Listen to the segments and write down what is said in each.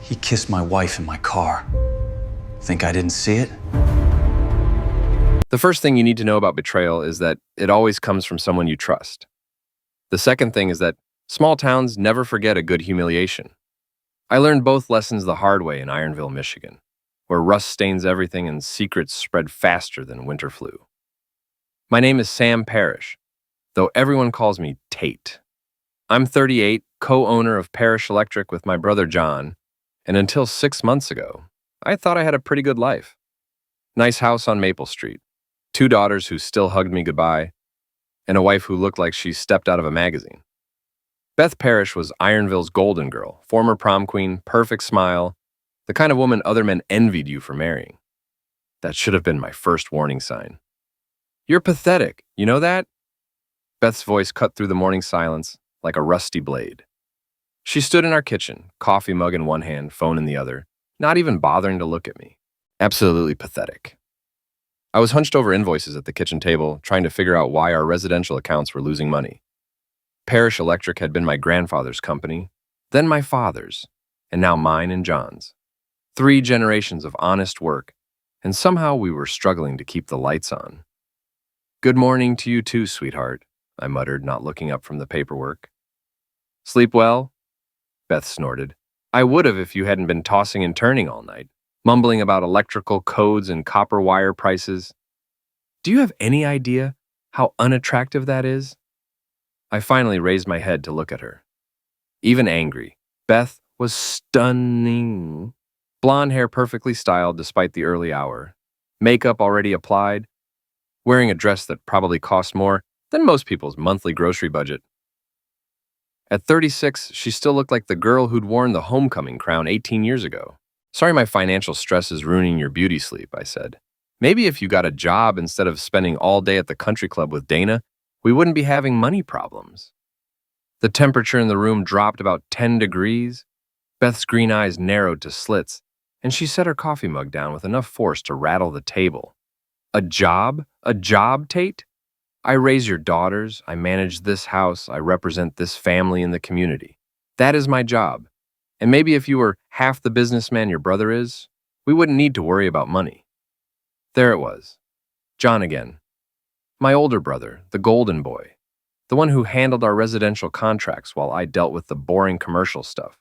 He kissed my wife in my car. Think I didn't see it? The first thing you need to know about betrayal is that it always comes from someone you trust. The second thing is that small towns never forget a good humiliation. I learned both lessons the hard way in Ironville, Michigan, where rust stains everything and secrets spread faster than winter flu. My name is Sam Parrish, though everyone calls me Tate. I'm 38, co-owner of Parrish Electric with my brother John, and until 6 months ago, I thought I had a pretty good life. Nice house on Maple Street, 2 daughters who still hugged me goodbye, and a wife who looked like she stepped out of a magazine. Beth Parrish was Ironville's golden girl, former prom queen, perfect smile, the kind of woman other men envied you for marrying. That should have been my first warning sign. You're pathetic, you know that? Beth's voice cut through the morning silence like a rusty blade. She stood in our kitchen, coffee mug in one hand, phone in the other, not even bothering to look at me. Absolutely pathetic. I was hunched over invoices at the kitchen table, trying to figure out why our residential accounts were losing money. Parrish Electric had been my grandfather's company, then my father's, and now mine and John's. 3 generations of honest work, and somehow we were struggling to keep the lights on. Good morning to you too, sweetheart, I muttered, not looking up from the paperwork. Sleep well? Beth snorted. I would have if you hadn't been tossing and turning all night, mumbling about electrical codes and copper wire prices. Do you have any idea how unattractive that is? I finally raised my head to look at her. Even angry, Beth was stunning. Blonde hair perfectly styled despite the early hour, makeup already applied, wearing a dress that probably cost more than most people's monthly grocery budget. At 36, she still looked like the girl who'd worn the homecoming crown 18 years ago. Sorry my financial stress is ruining your beauty sleep, I said. Maybe if you got a job instead of spending all day at the country club with Dana, we wouldn't be having money problems. The temperature in the room dropped about 10 degrees. Beth's green eyes narrowed to slits, and she set her coffee mug down with enough force to rattle the table. A job? A job, Tate? I raise your daughters, I manage this house, I represent this family in the community. That is my job. And maybe if you were half the businessman your brother is, we wouldn't need to worry about money. There it was. John again. My older brother, the golden boy, the one who handled our residential contracts while I dealt with the boring commercial stuff.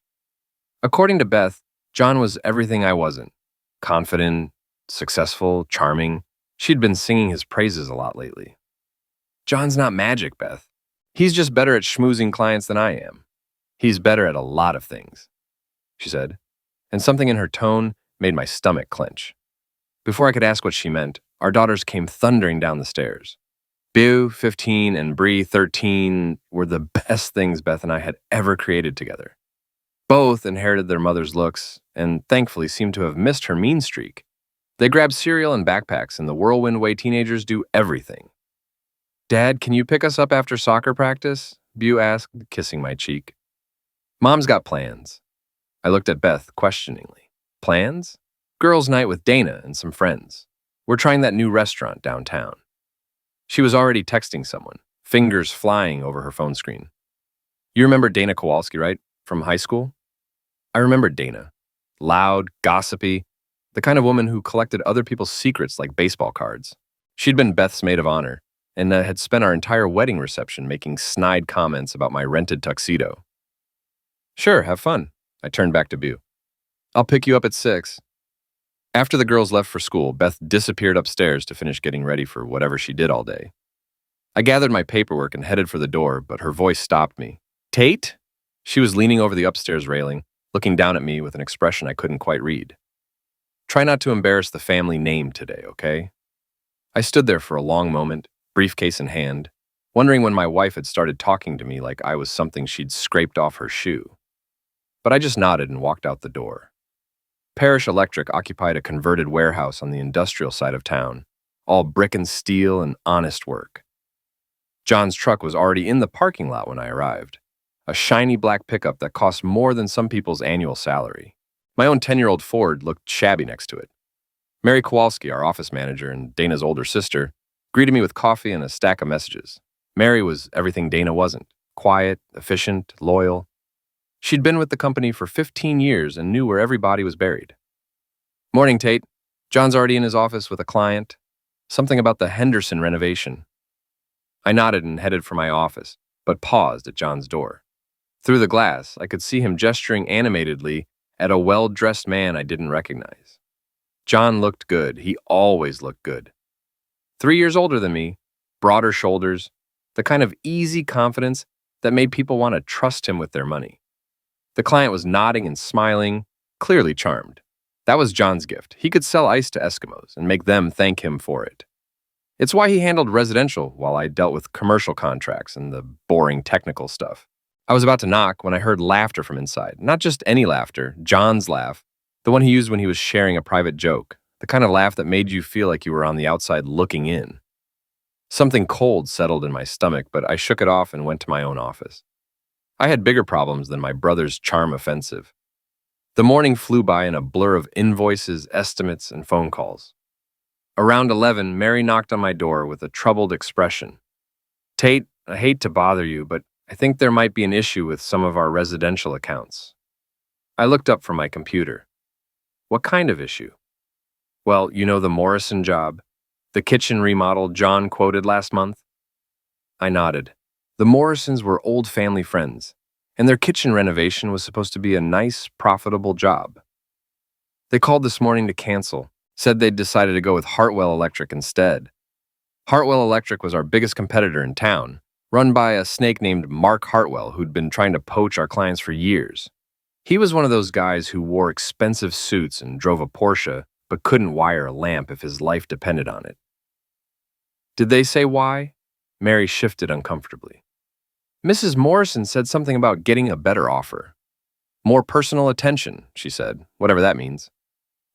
According to Beth, John was everything I wasn't. Confident, successful, charming. She'd been singing his praises a lot lately. John's not magic, Beth. He's just better at schmoozing clients than I am. He's better at a lot of things, she said, and something in her tone made my stomach clench. Before I could ask what she meant, our daughters came thundering down the stairs. Beau, 15, and Bree, 13, were the best things Beth and I had ever created together. Both inherited their mother's looks, and thankfully seemed to have missed her mean streak. They grabbed cereal and backpacks in the whirlwind way teenagers do everything. Dad, can you pick us up after soccer practice? Beau asked, kissing my cheek. Mom's got plans. I looked at Beth questioningly. Plans? Girls' night with Dana and some friends. We're trying that new restaurant downtown. She was already texting someone, fingers flying over her phone screen. You remember Dana Kowalski, right? From high school? I remembered Dana. Loud, gossipy, the kind of woman who collected other people's secrets like baseball cards. She'd been Beth's maid of honor, and had spent our entire wedding reception making snide comments about my rented tuxedo. Sure, have fun. I turned back to Beau. I'll pick you up at 6. After the girls left for school, Beth disappeared upstairs to finish getting ready for whatever she did all day. I gathered my paperwork and headed for the door, but her voice stopped me. Tate? She was leaning over the upstairs railing, looking down at me with an expression I couldn't quite read. Try not to embarrass the family name today, okay? I stood there for a long moment, briefcase in hand, wondering when my wife had started talking to me like I was something she'd scraped off her shoe. But I just nodded and walked out the door. Parrish Electric occupied a converted warehouse on the industrial side of town, all brick and steel and honest work. John's truck was already in the parking lot when I arrived, a shiny black pickup that cost more than some people's annual salary. My own 10-year-old Ford looked shabby next to it. Mary Kowalski, our office manager and Dana's older sister, greeted me with coffee and a stack of messages. Mary was everything Dana wasn't: quiet, efficient, loyal. She'd been with the company for 15 years and knew where every body was buried. Morning, Tate. John's already in his office with a client. Something about the Henderson renovation. I nodded and headed for my office, but paused at John's door. Through the glass, I could see him gesturing animatedly at a well-dressed man I didn't recognize. John looked good. He always looked good. 3 years older than me, broader shoulders, the kind of easy confidence that made people want to trust him with their money. The client was nodding and smiling, clearly charmed. That was John's gift. He could sell ice to Eskimos and make them thank him for it. It's why he handled residential while I dealt with commercial contracts and the boring technical stuff. I was about to knock when I heard laughter from inside. Not just any laughter, John's laugh, the one he used when he was sharing a private joke, the kind of laugh that made you feel like you were on the outside looking in. Something cold settled in my stomach, but I shook it off and went to my own office. I had bigger problems than my brother's charm offensive. The morning flew by in a blur of invoices, estimates, and phone calls. Around 11, Mary knocked on my door with a troubled expression. Tate, I hate to bother you, but I think there might be an issue with some of our residential accounts. I looked up from my computer. What kind of issue? Well, you know the Morrison job, the kitchen remodel John quoted last month? I nodded. The Morrisons were old family friends, and their kitchen renovation was supposed to be a nice, profitable job. They called this morning to cancel, said they'd decided to go with Hartwell Electric instead. Hartwell Electric was our biggest competitor in town, run by a snake named Mark Hartwell who'd been trying to poach our clients for years. He was one of those guys who wore expensive suits and drove a Porsche, but couldn't wire a lamp if his life depended on it. Did they say why? Mary shifted uncomfortably. Mrs. Morrison said something about getting a better offer. More personal attention, she said, whatever that means.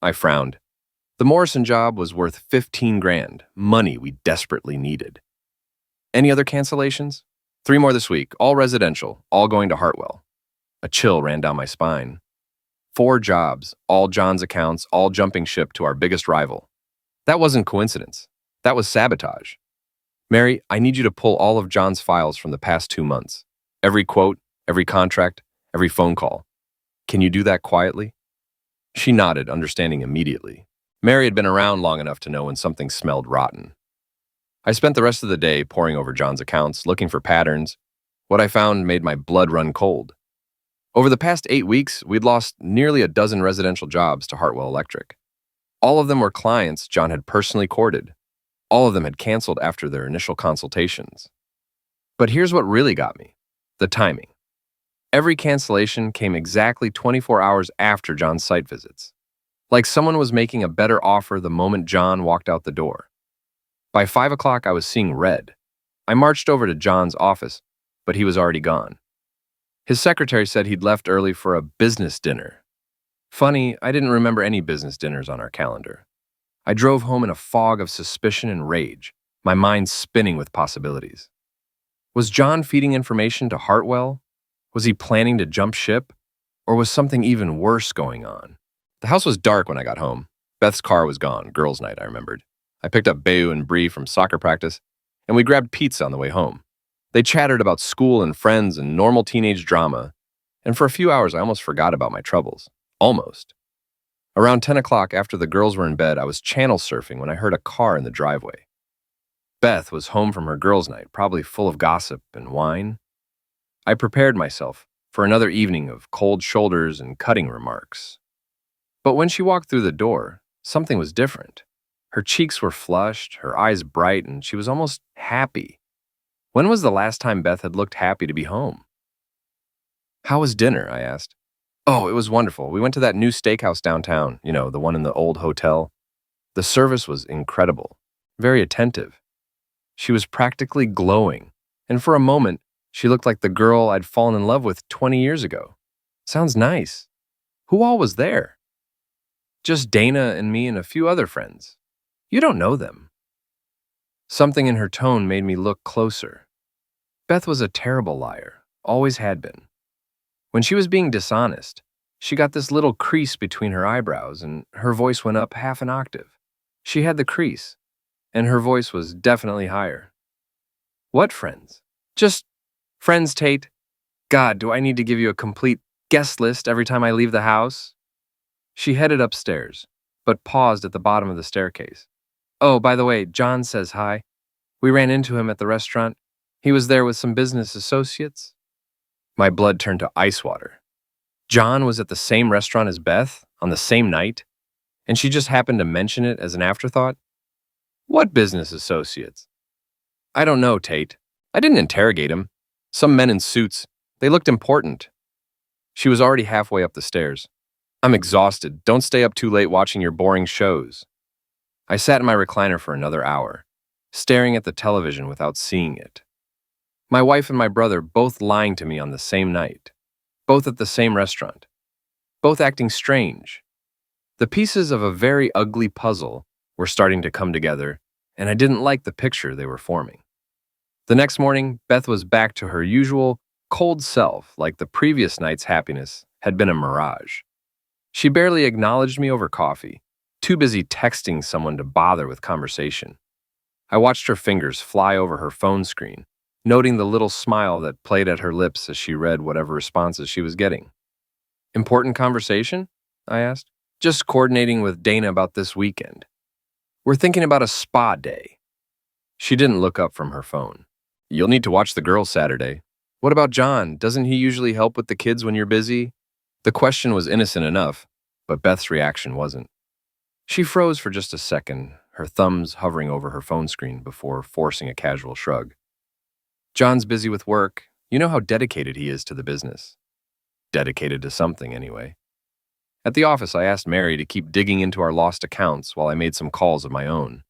I frowned. The Morrison job was worth 15 grand, money we desperately needed. Any other cancellations? 3 more this week, all residential, all going to Hartwell. A chill ran down my spine. 4 jobs, all John's accounts, all jumping ship to our biggest rival. That wasn't coincidence. That was sabotage. Mary, I need you to pull all of John's files from the past 2 months. Every quote, every contract, every phone call. Can you do that quietly? She nodded, understanding immediately. Mary had been around long enough to know when something smelled rotten. I spent the rest of the day poring over John's accounts, looking for patterns. What I found made my blood run cold. Over the past 8 weeks, we'd lost nearly a dozen residential jobs to Hartwell Electric. All of them were clients John had personally courted. All of them had canceled after their initial consultations. But here's what really got me: the timing. Every cancellation came exactly 24 hours after John's site visits. Like someone was making a better offer the moment John walked out the door. By 5 o'clock, I was seeing red. I marched over to John's office, but he was already gone. His secretary said he'd left early for a business dinner. Funny, I didn't remember any business dinners on our calendar. I drove home in a fog of suspicion and rage, my mind spinning with possibilities. Was John feeding information to Hartwell? Was he planning to jump ship? Or was something even worse going on? The house was dark when I got home. Beth's car was gone, girls' night, I remembered. I picked up Beu and Bree from soccer practice, and we grabbed pizza on the way home. They chattered about school and friends and normal teenage drama, and for a few hours I almost forgot about my troubles. Almost. Around 10 o'clock, after the girls were in bed, I was channel surfing when I heard a car in the driveway. Beth was home from her girls' night, probably full of gossip and wine. I prepared myself for another evening of cold shoulders and cutting remarks. But when she walked through the door, something was different. Her cheeks were flushed, her eyes bright, and she was almost happy. When was the last time Beth had looked happy to be home? How was dinner? I asked. Oh, it was wonderful. We went to that new steakhouse downtown, the one in the old hotel. The service was incredible, very attentive. She was practically glowing, and for a moment, she looked like the girl I'd fallen in love with 20 years ago. Sounds nice. Who all was there? Just Dana and me and a few other friends. You don't know them. Something in her tone made me look closer. Beth was a terrible liar, always had been. When she was being dishonest, she got this little crease between her eyebrows and her voice went up half an octave. She had the crease, and her voice was definitely higher. What friends? Just friends, Tate. God, do I need to give you a complete guest list every time I leave the house. She headed upstairs, but paused at the bottom of the staircase. Oh, by the way, John says hi. We ran into him at the restaurant. He was there with some business associates. My blood turned to ice water. John was at the same restaurant as Beth on the same night, and she just happened to mention it as an afterthought? What business associates? I don't know, Tate. I didn't interrogate him. Some men in suits. They looked important. She was already halfway up the stairs. I'm exhausted. Don't stay up too late watching your boring shows. I sat in my recliner for another hour, staring at the television without seeing it. My wife and my brother both lying to me on the same night, both at the same restaurant, both acting strange. The pieces of a very ugly puzzle were starting to come together, and I didn't like the picture they were forming. The next morning, Beth was back to her usual cold self, like the previous night's happiness had been a mirage. She barely acknowledged me over coffee, too busy texting someone to bother with conversation. I watched her fingers fly over her phone screen, noting the little smile that played at her lips as she read whatever responses she was getting. Important conversation? I asked. Just coordinating with Dana about this weekend. We're thinking about a spa day. She didn't look up from her phone. You'll need to watch the girls Saturday. What about John? Doesn't he usually help with the kids when you're busy? The question was innocent enough, but Beth's reaction wasn't. She froze for just a second, her thumbs hovering over her phone screen before forcing a casual shrug. John's busy with work. You know how dedicated he is to the business. Dedicated to something, anyway. At the office, I asked Mary to keep digging into our lost accounts while I made some calls of my own.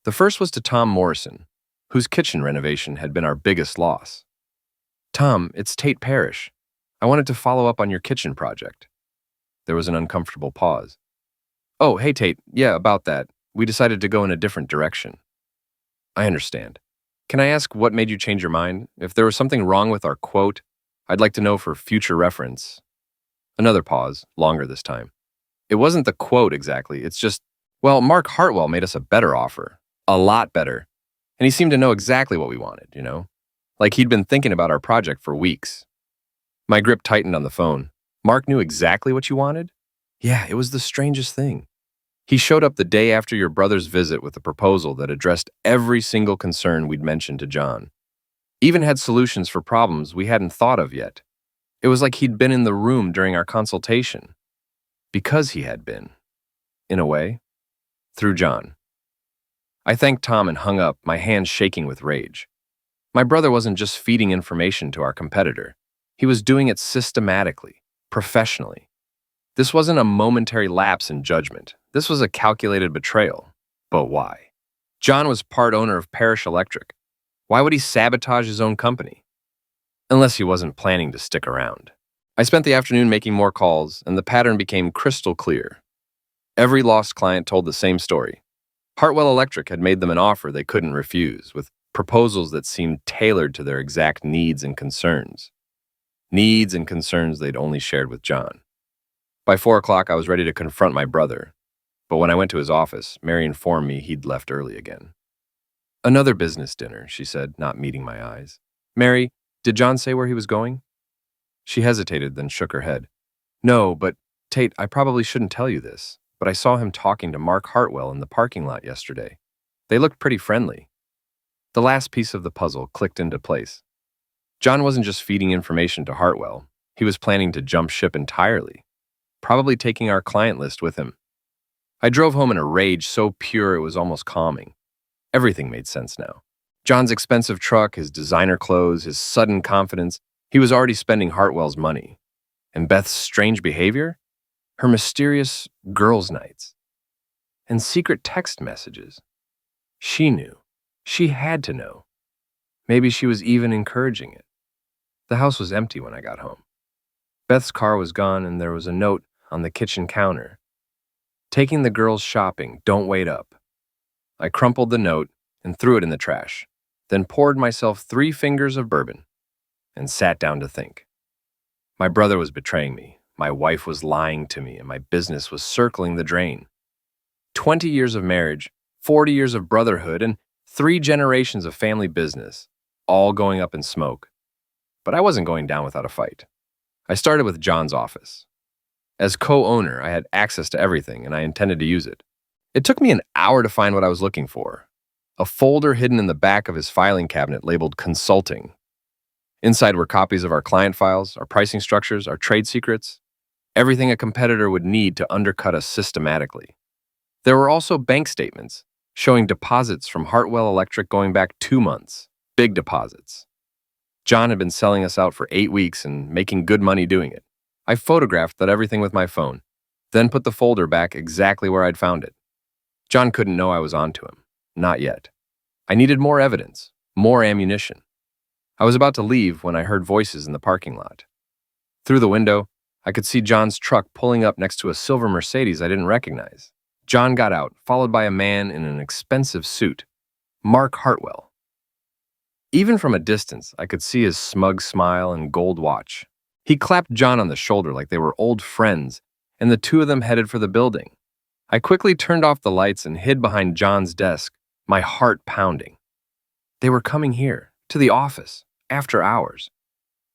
The first was to Tom Morrison, whose kitchen renovation had been our biggest loss. Tom, it's Tate Parrish. I wanted to follow up on your kitchen project. There was an uncomfortable pause. Oh, hey Tate, yeah, about that. We decided to go in a different direction. I understand. Can I ask what made you change your mind? If there was something wrong with our quote, I'd like to know for future reference. Another pause, longer this time. It wasn't the quote exactly, it's just, well, Mark Hartwell made us a better offer. A lot better. And he seemed to know exactly what we wanted, you know? Like he'd been thinking about our project for weeks. My grip tightened on the phone. Mark knew exactly what you wanted? Yeah, it was the strangest thing. He showed up the day after your brother's visit with a proposal that addressed every single concern we'd mentioned to John. Even had solutions for problems we hadn't thought of yet. It was like he'd been in the room during our consultation. Because he had been. In a way. Through John. I thanked Tom and hung up, my hands shaking with rage. My brother wasn't just feeding information to our competitor. He was doing it systematically, professionally. This wasn't a momentary lapse in judgment. This was a calculated betrayal. But why? John was part owner of Parrish Electric. Why would he sabotage his own company? Unless he wasn't planning to stick around. I spent the afternoon making more calls, and the pattern became crystal clear. Every lost client told the same story. Hartwell Electric had made them an offer they couldn't refuse, with proposals that seemed tailored to their exact needs and concerns. Needs and concerns they'd only shared with John. By 4 o'clock, I was ready to confront my brother, but when I went to his office, Mary informed me he'd left early again. Another business dinner, she said, not meeting my eyes. Mary, did John say where he was going? She hesitated, then shook her head. No, but Tate, I probably shouldn't tell you this, but I saw him talking to Mark Hartwell in the parking lot yesterday. They looked pretty friendly. The last piece of the puzzle clicked into place. John wasn't just feeding information to Hartwell. He was planning to jump ship entirely, probably taking our client list with him. I drove home in a rage so pure it was almost calming. Everything made sense now. John's expensive truck, his designer clothes, his sudden confidence, he was already spending Hartwell's money. And Beth's strange behavior? Her mysterious girls' nights. And secret text messages. She knew. She had to know. Maybe she was even encouraging it. The house was empty when I got home. Beth's car was gone and there was a note on the kitchen counter. Taking the girls shopping, don't wait up. I crumpled the note and threw it in the trash, then poured myself 3 fingers of bourbon and sat down to think. My brother was betraying me, my wife was lying to me, and my business was circling the drain. 20 years of marriage, 40 years of brotherhood, and 3 generations of family business, all going up in smoke. But I wasn't going down without a fight. I started with John's office. As co-owner, I had access to everything, and I intended to use it. It took me an hour to find what I was looking for. A folder hidden in the back of his filing cabinet labeled Consulting. Inside were copies of our client files, our pricing structures, our trade secrets, everything a competitor would need to undercut us systematically. There were also bank statements showing deposits from Hartwell Electric going back 2 months, big deposits. John had been selling us out for 8 weeks and making good money doing it. I photographed that everything with my phone, then put the folder back exactly where I'd found it. John couldn't know I was onto him. Not yet. I needed more evidence, more ammunition. I was about to leave when I heard voices in the parking lot. Through the window, I could see John's truck pulling up next to a silver Mercedes I didn't recognize. John got out, followed by a man in an expensive suit, Mark Hartwell. Even from a distance, I could see his smug smile and gold watch. He clapped John on the shoulder like they were old friends, and the two of them headed for the building. I quickly turned off the lights and hid behind John's desk, my heart pounding. They were coming here, to the office, after hours.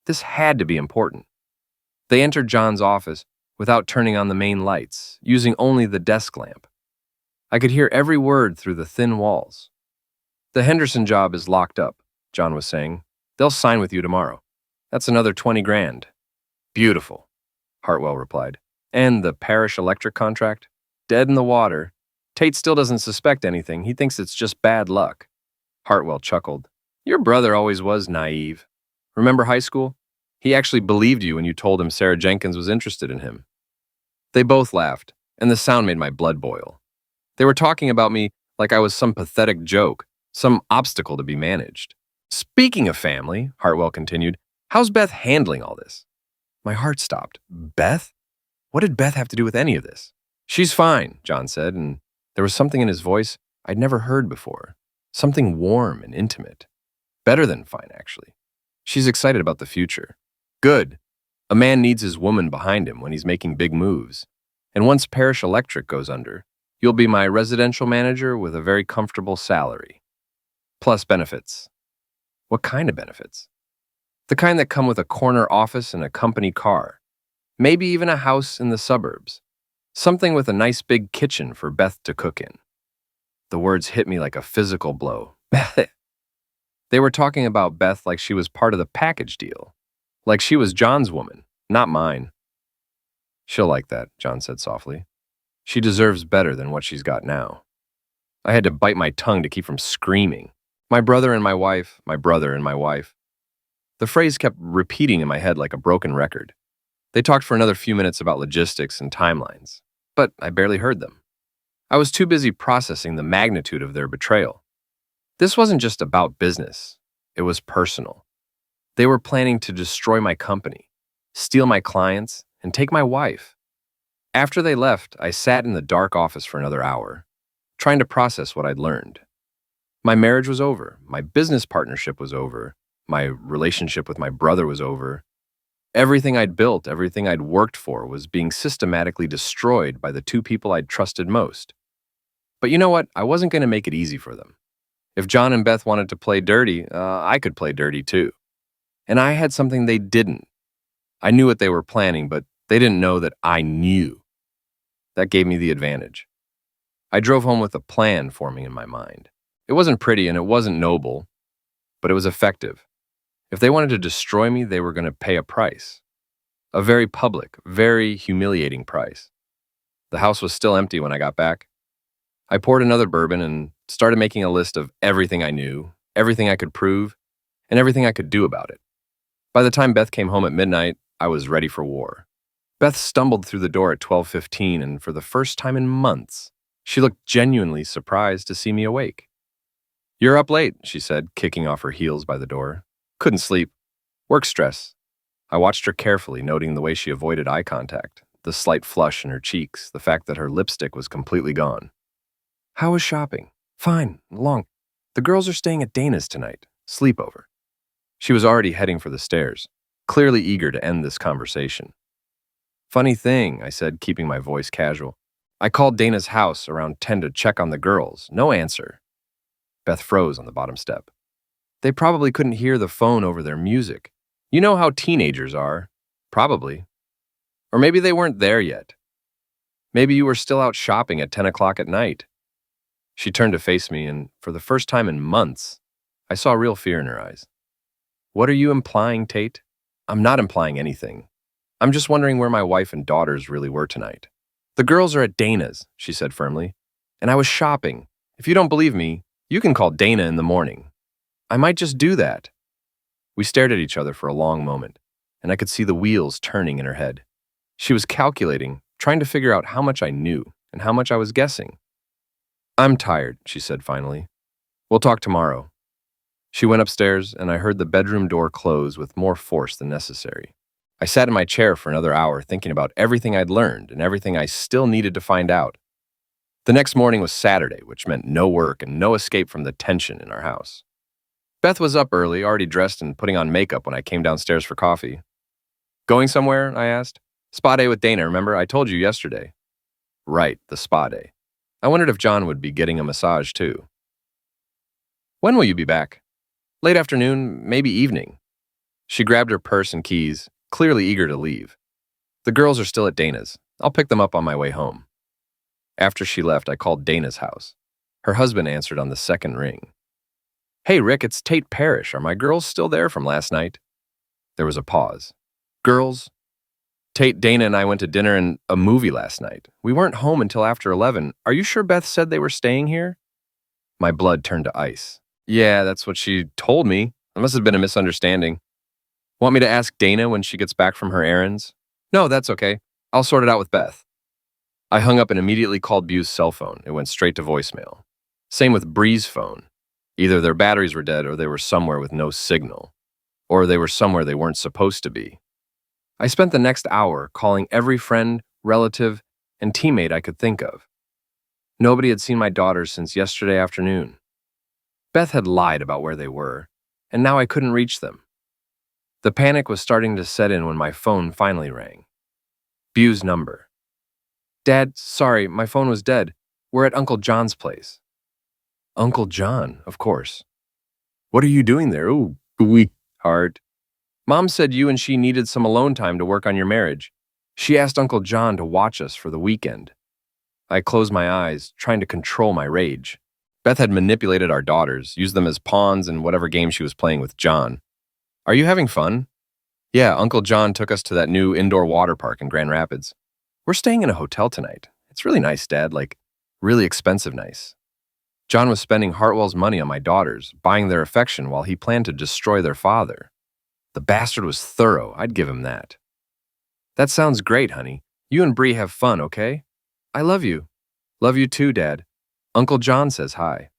This had to be important. They entered John's office without turning on the main lights, using only the desk lamp. I could hear every word through the thin walls. "The Henderson job is locked up," John was saying. "They'll sign with you tomorrow. That's another 20 grand. "Beautiful," Hartwell replied. "And the parish electric contract? Dead in the water. Tate still doesn't suspect anything. He thinks it's just bad luck." Hartwell chuckled. "Your brother always was naive. Remember high school? He actually believed you when you told him Sarah Jenkins was interested in him." They both laughed, and the sound made my blood boil. They were talking about me like I was some pathetic joke, some obstacle to be managed. "Speaking of family," Hartwell continued, "how's Beth handling all this?" My heart stopped. Beth? What did Beth have to do with any of this? "She's fine," John said, and there was something in his voice I'd never heard before. Something warm and intimate. Better than fine, actually. "She's excited about the future." "Good. A man needs his woman behind him when he's making big moves. And once Parish Electric goes under, you'll be my residential manager with a very comfortable salary. Plus benefits." "What kind of benefits?" "The kind that come with a corner office and a company car. Maybe even a house in the suburbs. Something with a nice big kitchen for Beth to cook in." The words hit me like a physical blow. They were talking about Beth like she was part of the package deal. Like she was John's woman, not mine. "She'll like that," John said softly. "She deserves better than what she's got now." I had to bite my tongue to keep from screaming. My brother and my wife, my brother and my wife. The phrase kept repeating in my head like a broken record. They talked for another few minutes about logistics and timelines, but I barely heard them. I was too busy processing the magnitude of their betrayal. This wasn't just about business. It was personal. They were planning to destroy my company, steal my clients, and take my wife. After they left, I sat in the dark office for another hour, trying to process what I'd learned. My marriage was over. My business partnership was over. My relationship with my brother was over. Everything I'd built, everything I'd worked for was being systematically destroyed by the two people I'd trusted most. But you know what? I wasn't going to make it easy for them. If John and Beth wanted to play dirty, I could play dirty too. And I had something they didn't. I knew what they were planning, but they didn't know that I knew. That gave me the advantage. I drove home with a plan forming in my mind. It wasn't pretty and it wasn't noble, but it was effective. If they wanted to destroy me, they were going to pay a price. A very public, very humiliating price. The house was still empty when I got back. I poured another bourbon and started making a list of everything I knew, everything I could prove, and everything I could do about it. By the time Beth came home at midnight, I was ready for war. Beth stumbled through the door at 12:15, and for the first time in months, she looked genuinely surprised to see me awake. "You're up late," she said, kicking off her heels by the door. "Couldn't sleep. Work stress." I watched her carefully, noting the way she avoided eye contact, the slight flush in her cheeks, the fact that her lipstick was completely gone. "How was shopping?" "Fine, long. The girls are staying at Dana's tonight. Sleepover." She was already heading for the stairs, clearly eager to end this conversation. "Funny thing," I said, keeping my voice casual. "I called Dana's house around 10 to check on the girls. No answer." Beth froze on the bottom step. "They probably couldn't hear the phone over their music. You know how teenagers are. Probably. Or maybe they weren't there yet. Maybe you were still out shopping at 10 o'clock at night. She turned to face me, and for the first time in months, I saw real fear in her eyes. What are you implying, Tate? I'm not implying anything. I'm just wondering where my wife and daughters really were tonight. The girls are at Dana's, she said firmly, and I was shopping. If you don't believe me, you can call Dana in the morning. I might just do that. We stared at each other for a long moment, and I could see the wheels turning in her head. She was calculating, trying to figure out how much I knew and how much I was guessing. I'm tired, she said finally. We'll talk tomorrow. She went upstairs, and I heard the bedroom door close with more force than necessary. I sat in my chair for another hour thinking about everything I'd learned and everything I still needed to find out. The next morning was Saturday, which meant no work and no escape from the tension in our house. Beth was up early, already dressed and putting on makeup when I came downstairs for coffee. Going somewhere? I asked. Spa day with Dana, remember? I told you yesterday. Right, the spa day. I wondered if John would be getting a massage too. When will you be back? Late afternoon, maybe evening. She grabbed her purse and keys, clearly eager to leave. The girls are still at Dana's. I'll pick them up on my way home. After she left, I called Dana's house. Her husband answered on the second ring. Hey, Rick, it's Tate Parrish. Are my girls still there from last night? There was a pause. Girls? Tate, Dana, and I went to dinner and a movie last night. We weren't home until after 11. Are you sure Beth said they were staying here? My blood turned to ice. Yeah, that's what she told me. It must have been a misunderstanding. Want me to ask Dana when she gets back from her errands? No, that's okay. I'll sort it out with Beth. I hung up and immediately called Bu's cell phone. It went straight to voicemail. Same with Bree's phone. Either their batteries were dead or they were somewhere with no signal. Or they were somewhere they weren't supposed to be. I spent the next hour calling every friend, relative, and teammate I could think of. Nobody had seen my daughters since yesterday afternoon. Beth had lied about where they were, and now I couldn't reach them. The panic was starting to set in when my phone finally rang. Bu's number. Dad, sorry, my phone was dead. We're at Uncle John's place. Uncle John, of course. What are you doing there? Ooh, hard. Mom said you and she needed some alone time to work on your marriage. She asked Uncle John to watch us for the weekend. I closed my eyes, trying to control my rage. Beth had manipulated our daughters, used them as pawns in whatever game she was playing with John. Are you having fun? Yeah, Uncle John took us to that new indoor water park in Grand Rapids. We're staying in a hotel tonight. It's really nice, Dad, like really expensive nice. John was spending Hartwell's money on my daughters, buying their affection while he planned to destroy their father. The bastard was thorough, I'd give him that. That sounds great, honey. You and Bree have fun, okay? I love you. Love you too, Dad. Uncle John says hi.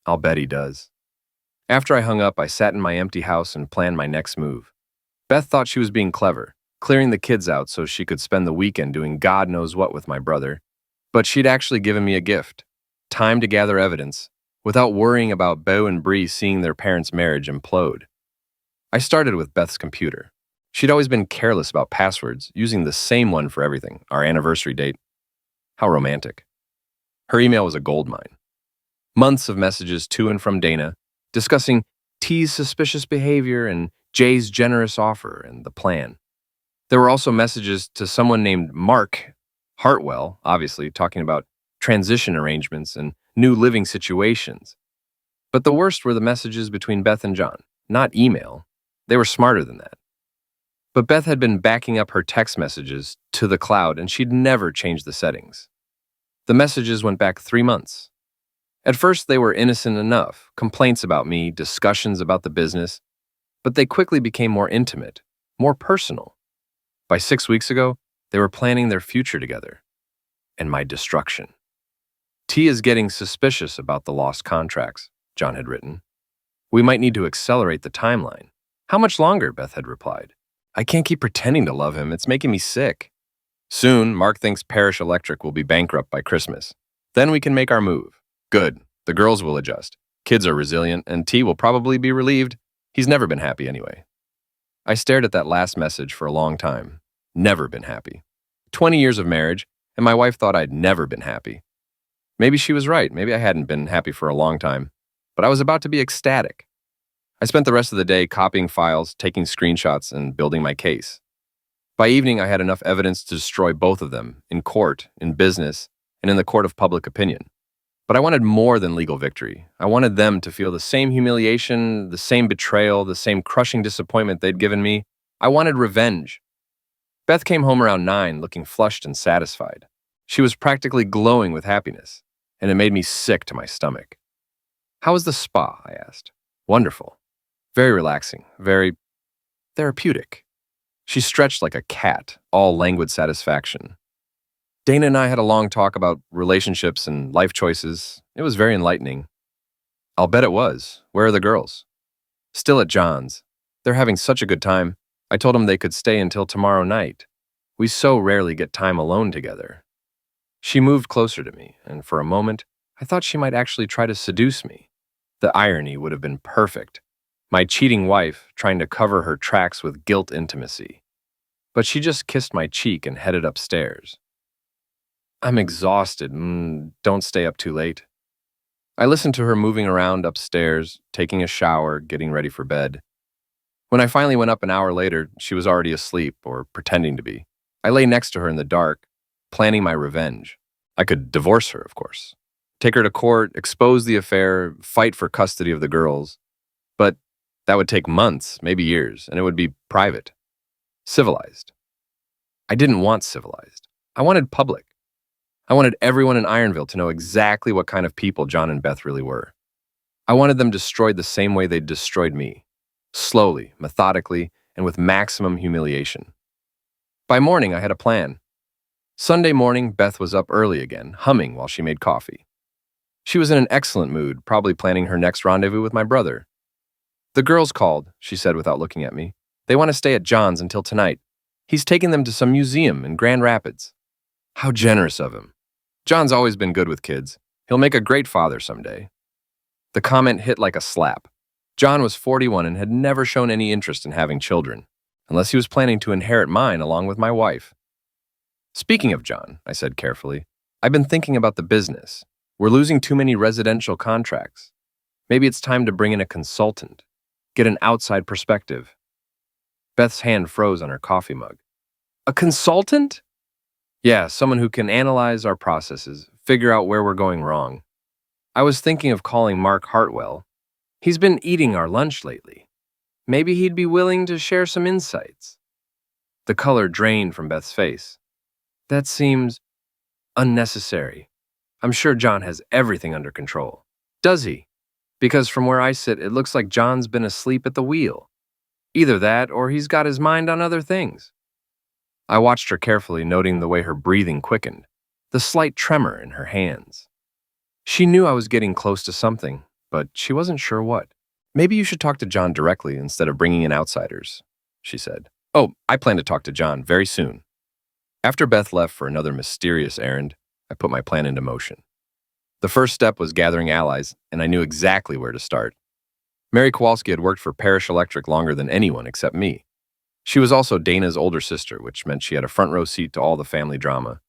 I'll bet he does. After I hung up, I sat in my empty house and planned my next move. Beth thought she was being clever, clearing the kids out so she could spend the weekend doing God knows what with my brother. But she'd actually given me a gift, time to gather evidence, without worrying about Beau and Bree seeing their parents' marriage implode. I started with Beth's computer. She'd always been careless about passwords, using the same one for everything, our anniversary date. How romantic. Her email was a goldmine. Months of messages to and from Dana, discussing T's suspicious behavior and Jay's generous offer and the plan. There were also messages to someone named Mark Hartwell, obviously, talking about transition arrangements and new living situations. But the worst were the messages between Beth and John, not email. They were smarter than that. But Beth had been backing up her text messages to the cloud, and she'd never changed the settings. The messages went back 3 months. At first, they were innocent enough, complaints about me, discussions about the business, but they quickly became more intimate, more personal. By 6 weeks ago, they were planning their future together, and my destruction. T is getting suspicious about the lost contracts, John had written. We might need to accelerate the timeline. How much longer? Beth had replied. I can't keep pretending to love him. It's making me sick. Soon, Mark thinks Parish Electric will be bankrupt by Christmas. Then we can make our move. Good. The girls will adjust. Kids are resilient, and T will probably be relieved. He's never been happy anyway. I stared at that last message for a long time. Never been happy. 20 years of marriage, and my wife thought I'd never been happy. Maybe she was right. Maybe I hadn't been happy for a long time. But I was about to be ecstatic. I spent the rest of the day copying files, taking screenshots, and building my case. By evening, I had enough evidence to destroy both of them, in court, in business, and in the court of public opinion. But I wanted more than legal victory. I wanted them to feel the same humiliation, the same betrayal, the same crushing disappointment they'd given me. I wanted revenge. Beth came home around 9, looking flushed and satisfied. She was practically glowing with happiness, and it made me sick to my stomach. "How was the spa?" I asked. "Wonderful. Very relaxing, very therapeutic." She stretched like a cat, all languid satisfaction. Dana and I had a long talk about relationships and life choices. It was very enlightening. "I'll bet it was. Where are the girls?" "Still at John's. They're having such a good time. I told them they could stay until tomorrow night. We so rarely get time alone together." She moved closer to me, and for a moment, I thought she might actually try to seduce me. The irony would have been perfect. My cheating wife trying to cover her tracks with guilt intimacy. But she just kissed my cheek and headed upstairs. "I'm exhausted. Don't stay up too late." I listened to her moving around upstairs, taking a shower, getting ready for bed. When I finally went up an hour later, she was already asleep, or pretending to be. I lay next to her in the dark, planning my revenge. I could divorce her, of course. Take her to court, expose the affair, fight for custody of the girls. But that would take months, maybe years, and it would be private. Civilized. I didn't want civilized. I wanted public. I wanted everyone in Ironville to know exactly what kind of people John and Beth really were. I wanted them destroyed the same way they'd destroyed me. Slowly, methodically, and with maximum humiliation. By morning, I had a plan. Sunday morning, Beth was up early again, humming while she made coffee. She was in an excellent mood, probably planning her next rendezvous with my brother. "The girls called," she said without looking at me. "They want to stay at John's until tonight. He's taking them to some museum in Grand Rapids." How generous of him. John's always been good with kids. He'll make a great father someday. The comment hit like a slap. John was 41 and had never shown any interest in having children, unless he was planning to inherit mine along with my wife. "Speaking of John," I said carefully, "I've been thinking about the business. We're losing too many residential contracts. Maybe it's time to bring in a consultant, get an outside perspective." Beth's hand froze on her coffee mug. "A consultant?" "Yeah, someone who can analyze our processes, figure out where we're going wrong. I was thinking of calling Mark Hartwell. He's been eating our lunch lately. Maybe he'd be willing to share some insights." The color drained from Beth's face. "That seems unnecessary. I'm sure John has everything under control." "Does he? Because from where I sit, it looks like John's been asleep at the wheel. Either that, or he's got his mind on other things." I watched her carefully, noting the way her breathing quickened, the slight tremor in her hands. She knew I was getting close to something, but she wasn't sure what. "Maybe you should talk to John directly instead of bringing in outsiders," she said. "Oh, I plan to talk to John very soon." After Beth left for another mysterious errand, I put my plan into motion. The first step was gathering allies, and I knew exactly where to start. Mary Kowalski had worked for Parish Electric longer than anyone except me. She was also Dana's older sister, which meant she had a front row seat to all the family drama.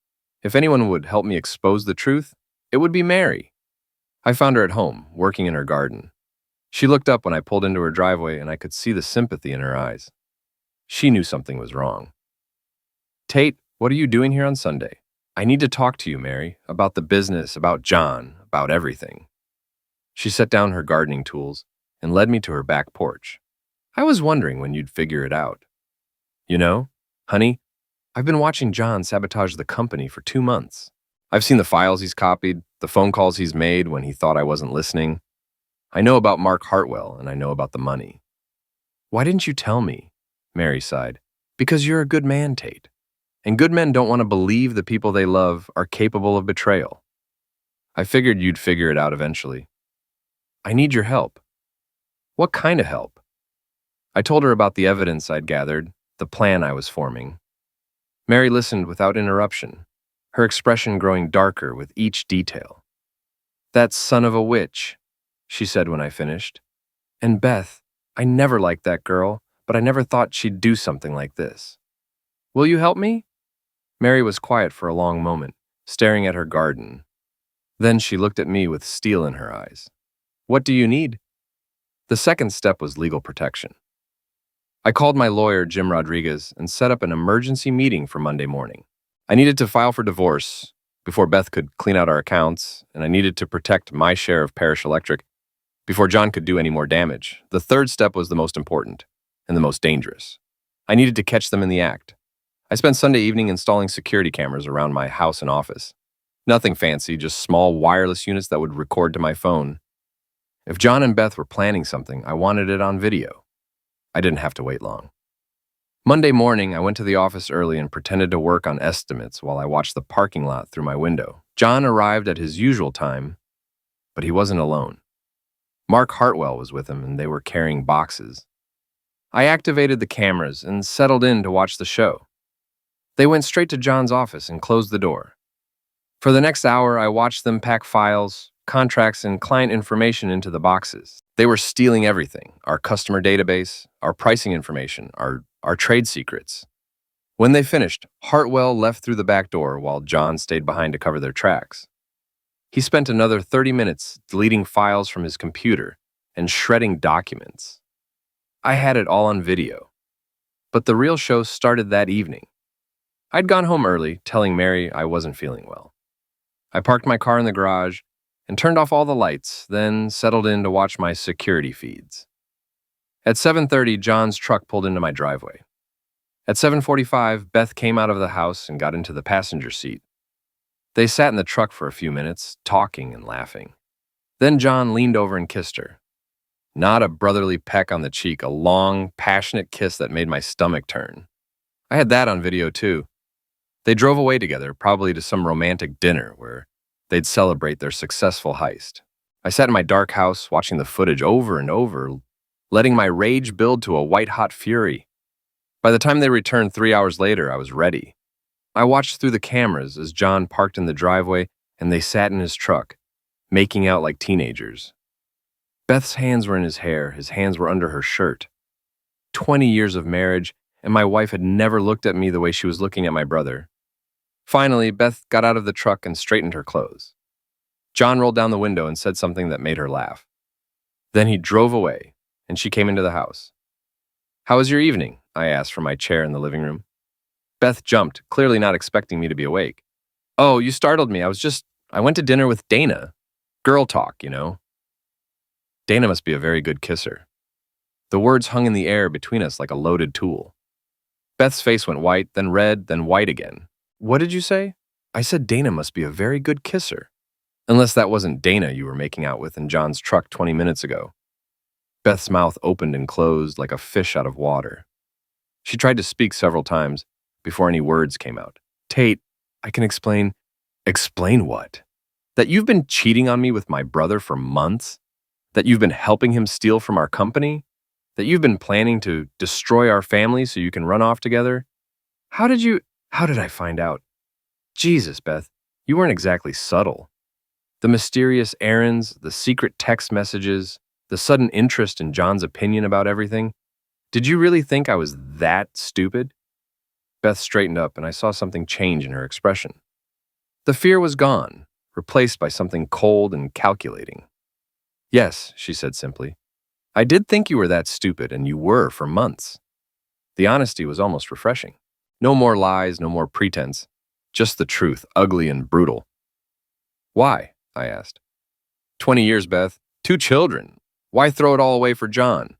If anyone would help me expose the truth, it would be Mary. I found her at home, working in her garden. She looked up when I pulled into her driveway, and I could see the sympathy in her eyes. She knew something was wrong. "Tate, what are you doing here on Sunday? I need to talk to you, Mary, about the business, about John, about everything." She set down her gardening tools and led me to her back porch. "I was wondering when you'd figure it out. You know, honey, I've been watching John sabotage the company for 2 months. I've seen the files he's copied, the phone calls he's made when he thought I wasn't listening. I know about Mark Hartwell, and I know about the money." "Why didn't you tell me?" Mary sighed. "Because you're a good man, Tate. And good men don't want to believe the people they love are capable of betrayal. I figured you'd figure it out eventually." "I need your help." "What kind of help?" I told her about the evidence I'd gathered, the plan I was forming. Mary listened without interruption, her expression growing darker with each detail. "That son of a witch," she said when I finished. "And Beth, I never liked that girl, but I never thought she'd do something like this. Will you help me?" Mary was quiet for a long moment, staring at her garden. Then she looked at me with steel in her eyes. "What do you need?" The second step was legal protection. I called my lawyer, Jim Rodriguez, and set up an emergency meeting for Monday morning. I needed to file for divorce before Beth could clean out our accounts, and I needed to protect my share of Parish Electric before John could do any more damage. The third step was the most important and the most dangerous. I needed to catch them in the act. I spent Sunday evening installing security cameras around my house and office. Nothing fancy, just small wireless units that would record to my phone. If John and Beth were planning something, I wanted it on video. I didn't have to wait long. Monday morning, I went to the office early and pretended to work on estimates while I watched the parking lot through my window. John arrived at his usual time, but he wasn't alone. Mark Hartwell was with him, and they were carrying boxes. I activated the cameras and settled in to watch the show. They went straight to John's office and closed the door. For the next hour, I watched them pack files, contracts, and client information into the boxes. They were stealing everything: our customer database, our pricing information, our trade secrets. When they finished, Hartwell left through the back door while John stayed behind to cover their tracks. He spent another 30 minutes deleting files from his computer and shredding documents. I had it all on video. But the real show started that evening. I'd gone home early, telling Mary I wasn't feeling well. I parked my car in the garage and turned off all the lights, then settled in to watch my security feeds. At 7:30, John's truck pulled into my driveway. At 7:45, Beth came out of the house and got into the passenger seat. They sat in the truck for a few minutes, talking and laughing. Then John leaned over and kissed her. Not a brotherly peck on the cheek, a long, passionate kiss that made my stomach turn. I had that on video too. They drove away together, probably to some romantic dinner where they'd celebrate their successful heist. I sat in my dark house, watching the footage over and over, letting my rage build to a white-hot fury. By the time they returned 3 hours later, I was ready. I watched through the cameras as John parked in the driveway and they sat in his truck, making out like teenagers. Beth's hands were in his hair, his hands were under her shirt. 20 years of marriage, and my wife had never looked at me the way she was looking at my brother. Finally, Beth got out of the truck and straightened her clothes. John rolled down the window and said something that made her laugh. Then he drove away, and she came into the house. "How was your evening?" I asked from my chair in the living room. Beth jumped, clearly not expecting me to be awake. "Oh, you startled me. I went to dinner with Dana. Girl talk, you know." Dana must be a very good kisser. The words hung in the air between us like a loaded tool. Beth's face went white, then red, then white again. "What did you say?" "I said Dana must be a very good kisser." "Unless that wasn't Dana you were making out with in John's truck 20 minutes ago." Beth's mouth opened and closed like a fish out of water. She tried to speak several times before any words came out. "Tate, I can explain." "Explain what?" "That you've been cheating on me with my brother for months? That you've been helping him steal from our company? That you've been planning to destroy our family so you can run off together? How did I find out?" "Jesus, Beth, you weren't exactly subtle. The mysterious errands, the secret text messages, the sudden interest in John's opinion about everything. Did you really think I was that stupid?" Beth straightened up, and I saw something change in her expression. The fear was gone, replaced by something cold and calculating. "Yes," she said simply. "I did think you were that stupid, and you were for months." The honesty was almost refreshing. No more lies, no more pretense. Just the truth, ugly and brutal. "Why?" I asked. 20 years, Beth. 2 children. Why throw it all away for John?"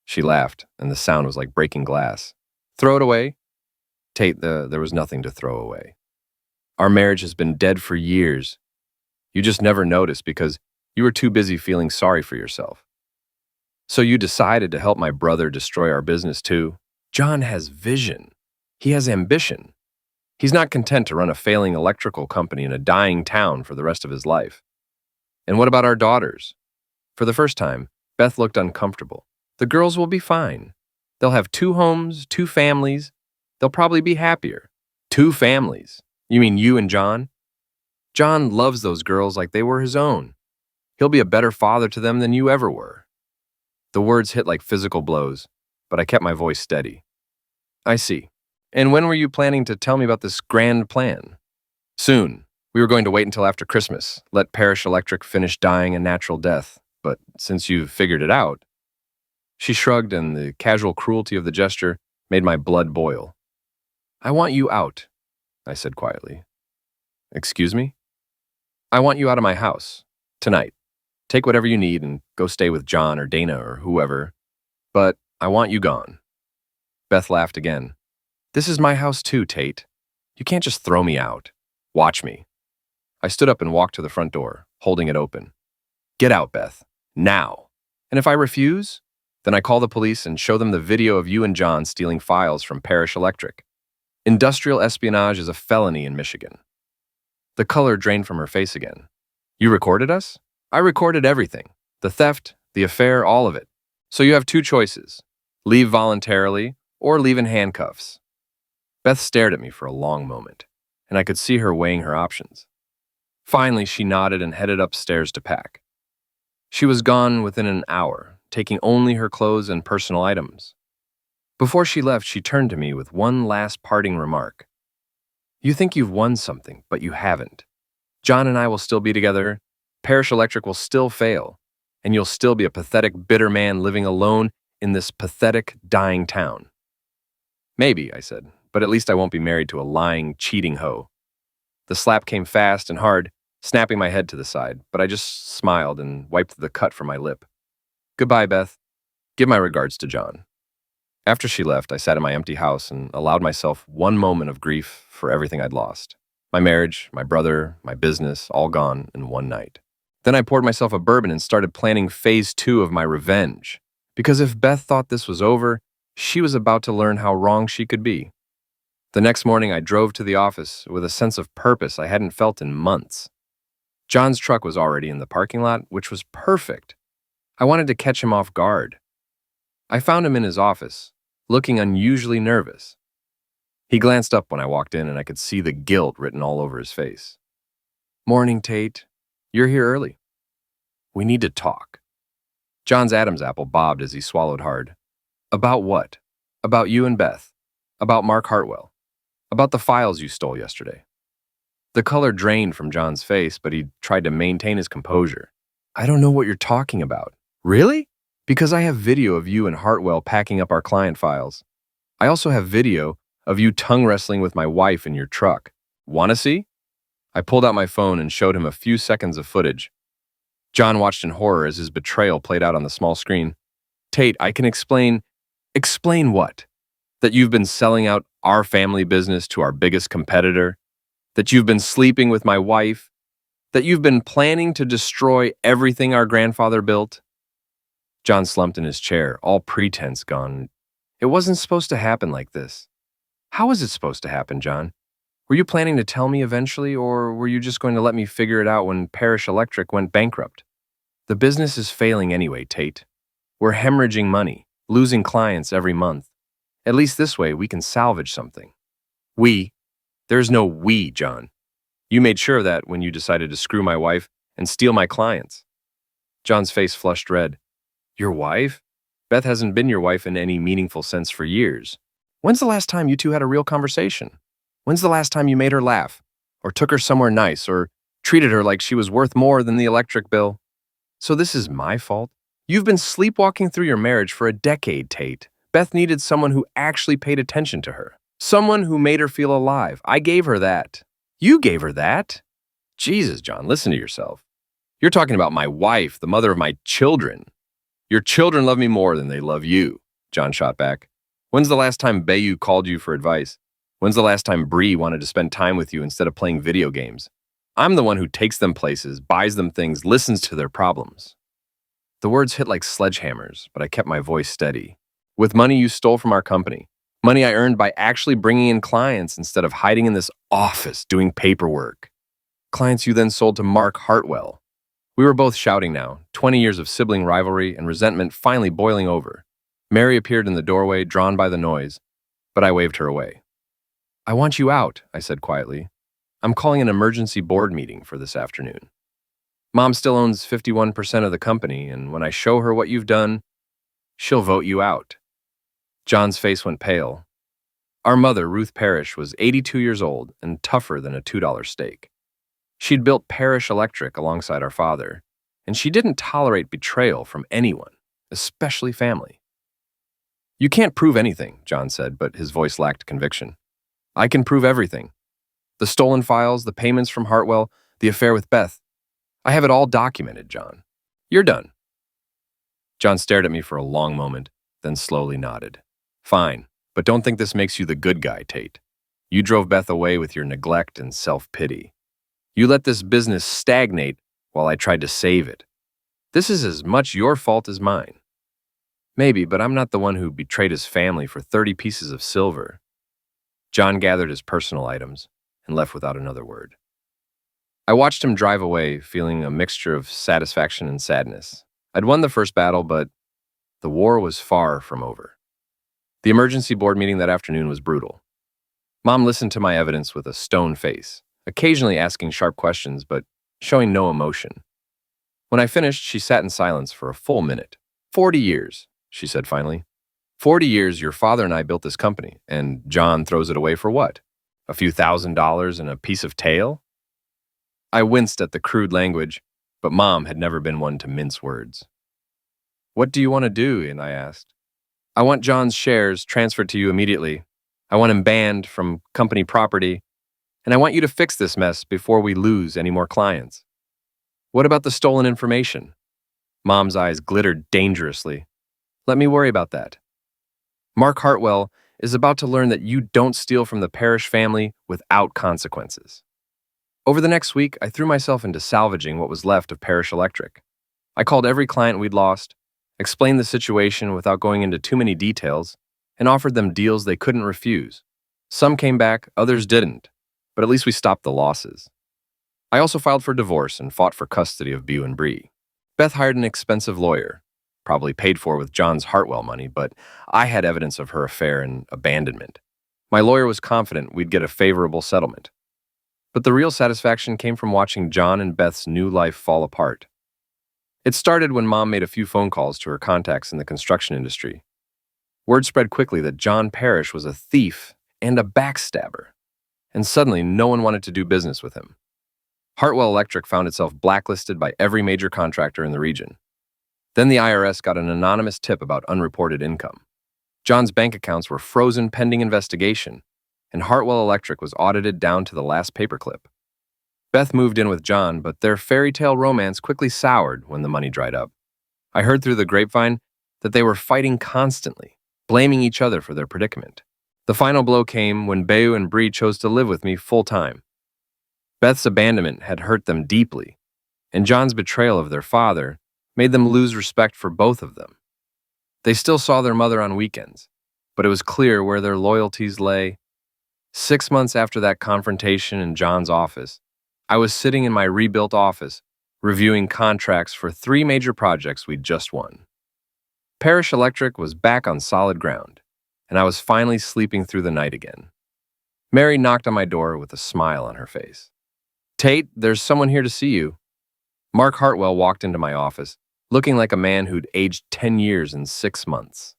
She laughed, and the sound was like breaking glass. "Throw it away?" "Tate, there was nothing to throw away. Our marriage has been dead for years. You just never noticed because you were too busy feeling sorry for yourself. So you decided to help my brother destroy our business too. John has vision. He has ambition. He's not content to run a failing electrical company in a dying town for the rest of his life. And what about our daughters?" For the first time, Beth looked uncomfortable. "The girls will be fine. They'll have 2 homes, 2 families. They'll probably be happier." 2 families? You mean you and John? John loves those girls like they were his own. He'll be a better father to them than you ever were. The words hit like physical blows, but I kept my voice steady. "I see. And when were you planning to tell me about this grand plan?" "Soon. We were going to wait until after Christmas, let Parish Electric finish dying a natural death. But since you've figured it out..." She shrugged, and the casual cruelty of the gesture made my blood boil. I want you out, I said quietly. Excuse me? I want you out of my house. Tonight. Take whatever you need and go stay with John or Dana or whoever. But I want you gone. Beth laughed again. This is my house too, Tate. You can't just throw me out. Watch me. I stood up and walked to the front door, holding it open. Get out, Beth. Now. And if I refuse, then I call the police and show them the video of you and John stealing files from Parish Electric. Industrial espionage is a felony in Michigan. The color drained from her face again. You recorded us? I recorded everything. The theft, the affair, all of it. So you have two choices. Leave voluntarily or leave in handcuffs. Beth stared at me for a long moment, and I could see her weighing her options. Finally, she nodded and headed upstairs to pack. She was gone within an hour, taking only her clothes and personal items. Before she left, she turned to me with one last parting remark. You think you've won something, but you haven't. John and I will still be together, Parish Electric will still fail, and you'll still be a pathetic, bitter man living alone in this pathetic, dying town. Maybe, I said, but at least I won't be married to a lying, cheating hoe. The slap came fast and hard, snapping my head to the side, but I just smiled and wiped the cut from my lip. Goodbye, Beth. Give my regards to John. After she left, I sat in my empty house and allowed myself one moment of grief for everything I'd lost. My marriage, my brother, my business, all gone in one night. Then I poured myself a bourbon and started planning phase 2 of my revenge. Because if Beth thought this was over, she was about to learn how wrong she could be. The next morning, I drove to the office with a sense of purpose I hadn't felt in months. John's truck was already in the parking lot, which was perfect. I wanted to catch him off guard. I found him in his office, looking unusually nervous. He glanced up when I walked in, and I could see the guilt written all over his face. Morning, Tate. You're here early. We need to talk. John's Adam's apple bobbed as he swallowed hard. About what? About you and Beth. About Mark Hartwell. About the files you stole yesterday. The color drained from John's face, but he tried to maintain his composure. I don't know what you're talking about. Really? Because I have video of you and Hartwell packing up our client files. I also have video of you tongue wrestling with my wife in your truck. Wanna see? I pulled out my phone and showed him a few seconds of footage. John watched in horror as his betrayal played out on the small screen. Tate, I can explain. Explain what? That you've been selling out our family business to our biggest competitor? That you've been sleeping with my wife? That you've been planning to destroy everything our grandfather built? John slumped in his chair, all pretense gone. It wasn't supposed to happen like this. How was it supposed to happen, John? Were you planning to tell me eventually, or were you just going to let me figure it out when Parish Electric went bankrupt? The business is failing anyway, Tate. We're hemorrhaging money, losing clients every month. At least this way we can salvage something. We? There's no we, John. You made sure of that when you decided to screw my wife and steal my clients. John's face flushed red. Your wife? Beth hasn't been your wife in any meaningful sense for years. When's the last time you two had a real conversation? When's the last time you made her laugh, or took her somewhere nice, or treated her like she was worth more than the electric bill? So this is my fault? You've been sleepwalking through your marriage for a decade, Tate. Beth needed someone who actually paid attention to her. Someone who made her feel alive. I gave her that. You gave her that? Jesus, John, listen to yourself. You're talking about my wife, the mother of my children. Your children love me more than they love you, John shot back. When's the last time Bayou called you for advice? When's the last time Bree wanted to spend time with you instead of playing video games? I'm the one who takes them places, buys them things, listens to their problems. The words hit like sledgehammers, but I kept my voice steady. With money you stole from our company, money I earned by actually bringing in clients instead of hiding in this office doing paperwork. Clients you then sold to Mark Hartwell. We were both shouting now, 20 years of sibling rivalry and resentment finally boiling over. Mary appeared in the doorway, drawn by the noise, but I waved her away. I want you out, I said quietly. I'm calling an emergency board meeting for this afternoon. Mom still owns 51% of the company, and when I show her what you've done, she'll vote you out. John's face went pale. Our mother, Ruth Parrish, was 82 years old and tougher than a $2 steak. She'd built Parish Electric alongside our father, and she didn't tolerate betrayal from anyone, especially family. You can't prove anything, John said, but his voice lacked conviction. I can prove everything. The stolen files, the payments from Hartwell, the affair with Beth. I have it all documented, John. You're done. John stared at me for a long moment, then slowly nodded. Fine, but don't think this makes you the good guy, Tate. You drove Beth away with your neglect and self-pity. You let this business stagnate while I tried to save it. This is as much your fault as mine. Maybe, but I'm not the one who betrayed his family for 30 pieces of silver. John gathered his personal items and left without another word. I watched him drive away, feeling a mixture of satisfaction and sadness. I'd won the first battle, but the war was far from over. The emergency board meeting that afternoon was brutal. Mom listened to my evidence with a stone face, occasionally asking sharp questions, but showing no emotion. When I finished, she sat in silence for a full minute. 40 years, she said finally. 40 years your father and I built this company, and John throws it away for what? A few $1,000s and a piece of tail? I winced at the crude language, but Mom had never been one to mince words. What do you want to do? And I asked. I want John's shares transferred to you immediately. I want him banned from company property, and I want you to fix this mess before we lose any more clients. What about the stolen information? Mom's eyes glittered dangerously. Let me worry about that. Mark Hartwell is about to learn that you don't steal from the Parrish family without consequences. Over the next week, I threw myself into salvaging what was left of Parrish Electric. I called every client we'd lost, explained the situation without going into too many details, and offered them deals they couldn't refuse. Some came back, others didn't, but at least we stopped the losses. I also filed for divorce and fought for custody of Beau and Bree. Beth hired an expensive lawyer, probably paid for with John's Hartwell money, but I had evidence of her affair and abandonment. My lawyer was confident we'd get a favorable settlement. But the real satisfaction came from watching John and Beth's new life fall apart. It started when Mom made a few phone calls to her contacts in the construction industry. Word spread quickly that John Parrish was a thief and a backstabber, and suddenly no one wanted to do business with him. Hartwell Electric found itself blacklisted by every major contractor in the region. Then the IRS got an anonymous tip about unreported income. John's bank accounts were frozen pending investigation, and Hartwell Electric was audited down to the last paperclip. Beth moved in with John, but their fairy tale romance quickly soured when the money dried up. I heard through the grapevine that they were fighting constantly, blaming each other for their predicament. The final blow came when Beau and Bree chose to live with me full-time. Beth's abandonment had hurt them deeply, and John's betrayal of their father made them lose respect for both of them. They still saw their mother on weekends, but it was clear where their loyalties lay. 6 months after that confrontation in John's office, I was sitting in my rebuilt office, reviewing contracts for 3 major projects we'd just won. Parrish Electric was back on solid ground, and I was finally sleeping through the night again. Mary knocked on my door with a smile on her face. Tate, there's someone here to see you. Mark Hartwell walked into my office, looking like a man who'd aged 10 years in 6 months.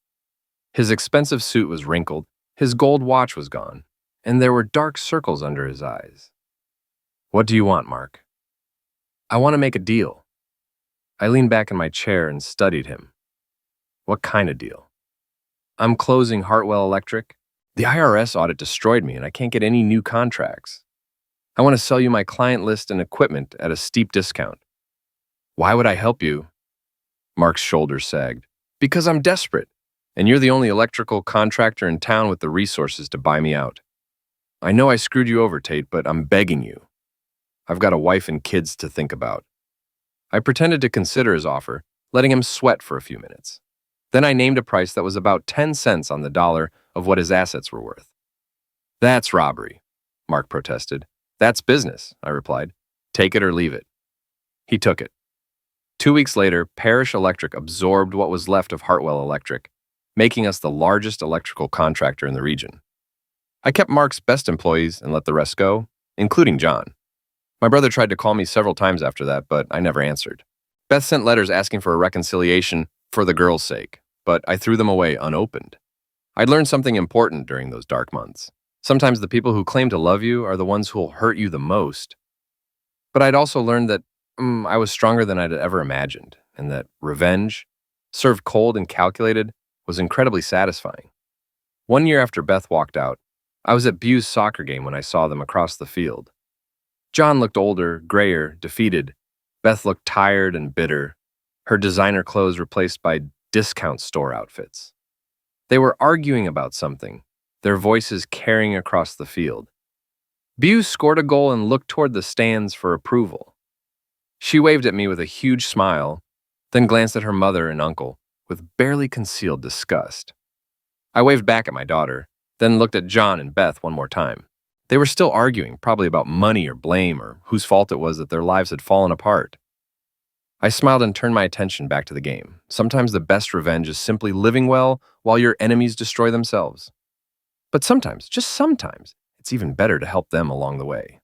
His expensive suit was wrinkled, his gold watch was gone, and there were dark circles under his eyes. What do you want, Mark? I want to make a deal. I leaned back in my chair and studied him. What kind of deal? I'm closing Hartwell Electric. The IRS audit destroyed me and I can't get any new contracts. I want to sell you my client list and equipment at a steep discount. Why would I help you? Mark's shoulders sagged. Because I'm desperate, and you're the only electrical contractor in town with the resources to buy me out. I know I screwed you over, Tate, but I'm begging you. I've got a wife and kids to think about. I pretended to consider his offer, letting him sweat for a few minutes. Then I named a price that was about 10 cents on the dollar of what his assets were worth. That's robbery, Mark protested. That's business, I replied. Take it or leave it. He took it. 2 weeks later, Parrish Electric absorbed what was left of Hartwell Electric, making us the largest electrical contractor in the region. I kept Mark's best employees and let the rest go, including John. My brother tried to call me several times after that, but I never answered. Beth sent letters asking for a reconciliation for the girls' sake, but I threw them away unopened. I'd learned something important during those dark months. Sometimes the people who claim to love you are the ones who'll hurt you the most. But I'd also learned that I was stronger than I'd ever imagined, and that revenge, served cold and calculated, was incredibly satisfying. One year after Beth walked out, I was at Bu's soccer game when I saw them across the field. John looked older, grayer, defeated. Beth looked tired and bitter, her designer clothes replaced by discount store outfits. They were arguing about something, their voices carrying across the field. Bu scored a goal and looked toward the stands for approval. She waved at me with a huge smile, then glanced at her mother and uncle with barely concealed disgust. I waved back at my daughter, then looked at John and Beth one more time. They were still arguing, probably about money or blame or whose fault it was that their lives had fallen apart. I smiled and turned my attention back to the game. Sometimes the best revenge is simply living well while your enemies destroy themselves. But sometimes, just sometimes, it's even better to help them along the way.